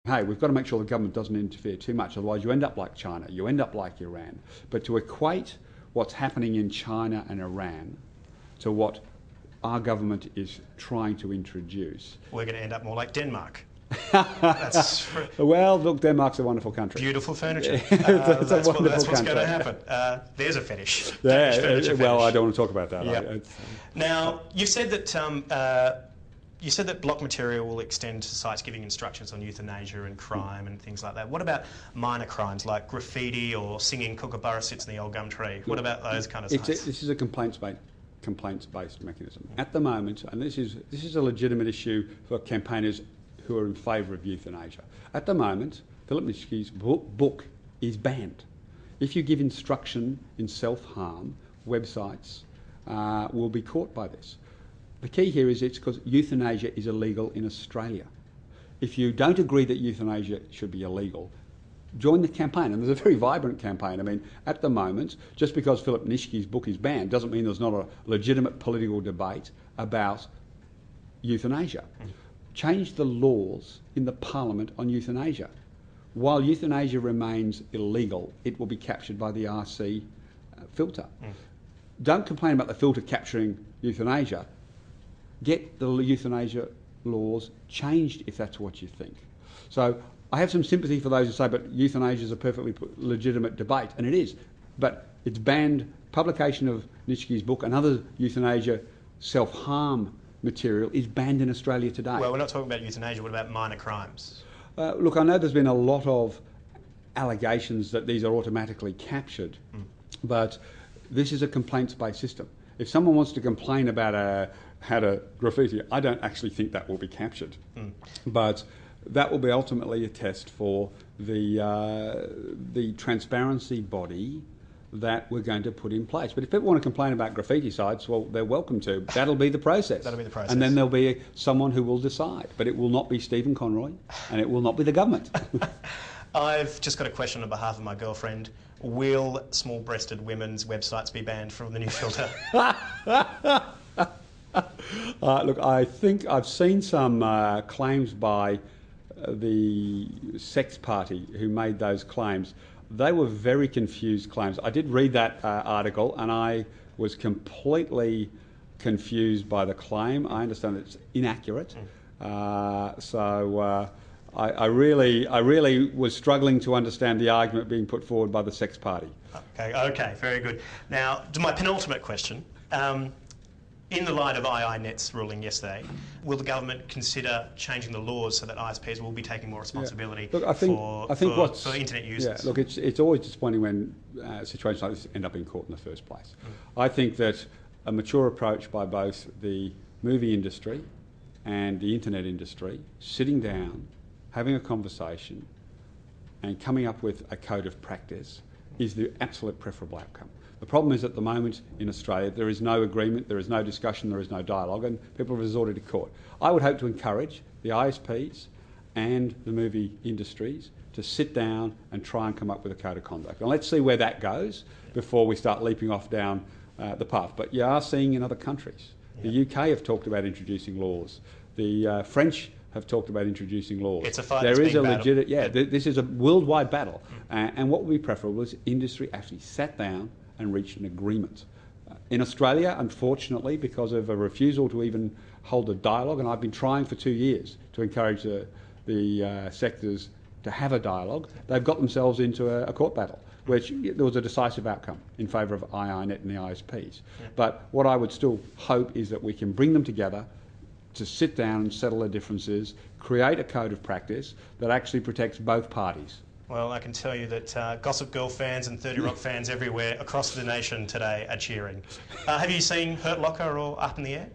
Hey, we've got to make sure the government doesn't interfere too much, otherwise you end up like China, you end up like Iran. But to equate what's happening in China and Iran to what our government is trying to introduce... We're going to end up more like Denmark. Well, look, Denmark's a wonderful country. Beautiful furniture. That's what's going to happen. There's a fetish. Yeah, well, I don't want to talk about that. Yep. Now, you've said that you said that block material will extend to sites giving instructions on euthanasia and crime and things like that. What about minor crimes like graffiti or singing Kookaburra sits in the old gum tree? What about those kind of sites? This is a complaints-based mechanism. At the moment, and this is a legitimate issue for campaigners who are in favour of euthanasia. At the moment, Philip Nitschke's book is banned. If you give instruction in self-harm, websites will be caught by this. The key here is it's because euthanasia is illegal in Australia. If you don't agree that euthanasia should be illegal, join the campaign. And there's a very vibrant campaign. I mean, at the moment, just because Philip Nitschke's book is banned doesn't mean there's not a legitimate political debate about euthanasia. Change the laws in the parliament on euthanasia. While euthanasia remains illegal, it will be captured by the RC filter. Don't complain about the filter capturing euthanasia. Get the euthanasia laws changed if that's what you think. So I have some sympathy for those who say, but euthanasia is a perfectly legitimate debate, and it is. But it's banned. Publication of Nitschke's book and other euthanasia self-harm material is banned in Australia today. Well, we're not talking about euthanasia. What about minor crimes? Look, I know there's been a lot of allegations that these are automatically captured, but this is a complaints-based system. If someone wants to complain about had a graffiti, I don't actually think that will be captured. But that will be ultimately a test for the transparency body that we're going to put in place. But if people want to complain about graffiti sites, well, they're welcome to. That'll be the process. That'll be the process. And then there'll be someone who will decide. But it will not be Stephen Conroy, and it will not be the government. I've just got a question on behalf of my girlfriend. Will small-breasted women's websites be banned from the new filter? Look, I think I've seen some claims by the sex party who made those claims. They were very confused claims. I did read that article and I was completely confused by the claim. I understand it's inaccurate. I really was struggling to understand the argument being put forward by the sex party. Okay, very good. Now, to my penultimate question. In the light of IINet's ruling yesterday, will the government consider changing the laws so that ISPs will be taking more responsibility for internet users? Yeah, look, it's always disappointing when situations like this end up in court in the first place. I think that a mature approach by both the movie industry and the internet industry, sitting down, having a conversation and coming up with a code of practice is the absolute preferable outcome. The problem is at the moment in Australia there is no agreement, there is no discussion, there is no dialogue, and people have resorted to court. I would hope to encourage the ISPs and the movie industries to sit down and try and come up with a code of conduct. And let's see where that goes before we start leaping off down the path. But you are seeing in other countries. The UK have talked about introducing laws. The French have talked about introducing laws. It's a fight. There is a legit, this is a worldwide battle. And what would be preferable is industry actually sat down and reached an agreement. In Australia, unfortunately, because of a refusal to even hold a dialogue, and I've been trying for 2 years to encourage the sectors to have a dialogue, they've got themselves into a court battle, which there was a decisive outcome in favour of IINet and the ISPs. But what I would still hope is that we can bring them together to sit down and settle their differences, create a code of practice that actually protects both parties. Well, I can tell you that Gossip Girl fans and 30 Rock fans everywhere across the nation today are cheering. Have you seen Hurt Locker or Up in the Air?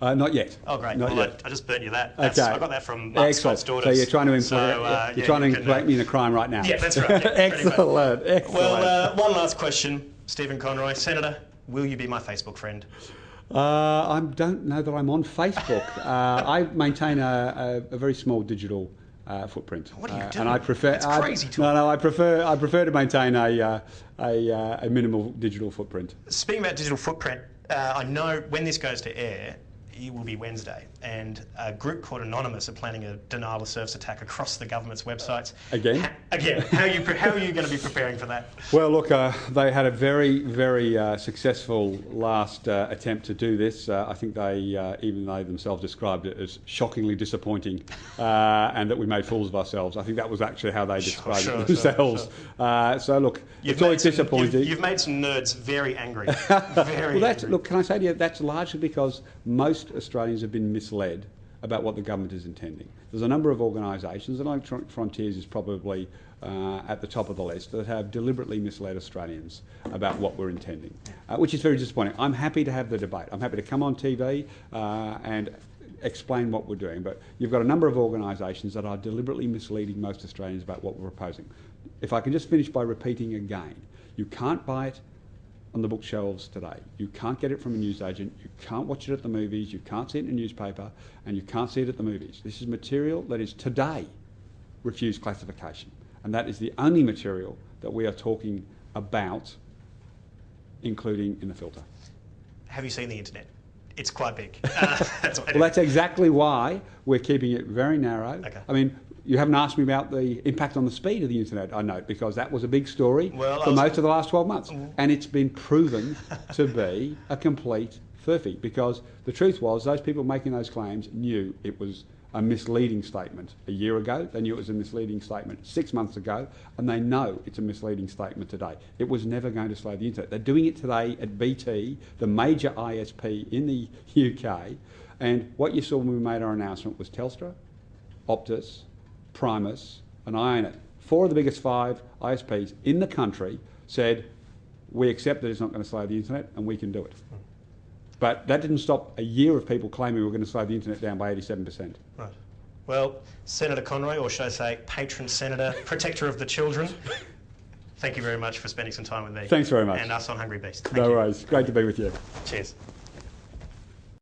Not yet. Oh, great. Not yet. I just burnt you that. Okay. I got that from Mark Scott's daughters. So you're trying to inflict me in a crime right now. Yeah, that's right. Yeah, excellent. Excellent. Well, one last question, Stephen Conroy. Senator, will you be my Facebook friend? I don't know that I'm on Facebook. I maintain a very small digital footprint. What are you doing? And I prefer. That's crazy talk. No, I prefer to maintain a minimal digital footprint. Speaking about digital footprint, I know when this goes to air, it will be Wednesday, and a group called Anonymous are planning a denial of service attack across the government's websites. Again? How are you going to be preparing for that? Well, look, they had a very, very successful last attempt to do this. I think even they themselves described it as shockingly disappointing, and that we made fools of ourselves. I think that was actually how they described it themselves. So look, it's always disappointing. You've made some nerds very angry. Look, can I say to you, that's largely because most Australians have been misled about what the government is intending. There's a number of organisations, and Electronic Frontiers is probably at the top of the list, that have deliberately misled Australians about what we're intending, which is very disappointing. I'm happy to have the debate. I'm happy to come on TV and explain what we're doing, but you've got a number of organisations that are deliberately misleading most Australians about what we're proposing. If I can just finish by repeating again, you can't buy it on the bookshelves today. You can't get it from a newsagent, you can't watch it at the movies, you can't see it in a newspaper, and you can't see it at the movies. This is material that is today refused classification, and that is the only material that we are talking about including in the filter. Have you seen the internet? It's quite big. That's exactly why we're keeping it very narrow. Okay. I mean, you haven't asked me about the impact on the speed of the internet, I note, because that was a big story for most of the last 12 months. And it's been proven to be a complete furphy, because the truth was those people making those claims knew it was a misleading statement a year ago. They knew it was a misleading statement 6 months ago, and they know it's a misleading statement today. It was never going to slow the internet. They're doing it today at BT, the major ISP in the UK, and what you saw when we made our announcement was Telstra, Optus, Primus and Ionet. 4 of the biggest 5 ISPs in the country said, we accept that it's not going to slow the internet and we can do it. But that didn't stop a year of people claiming we were going to slow the internet down by 87%. Right. Well, Senator Conroy, or should I say patron senator, protector of the children, thank you very much for spending some time with me. Thanks very much. And us on Hungry Beast. No worries. Great to be with you. Cheers.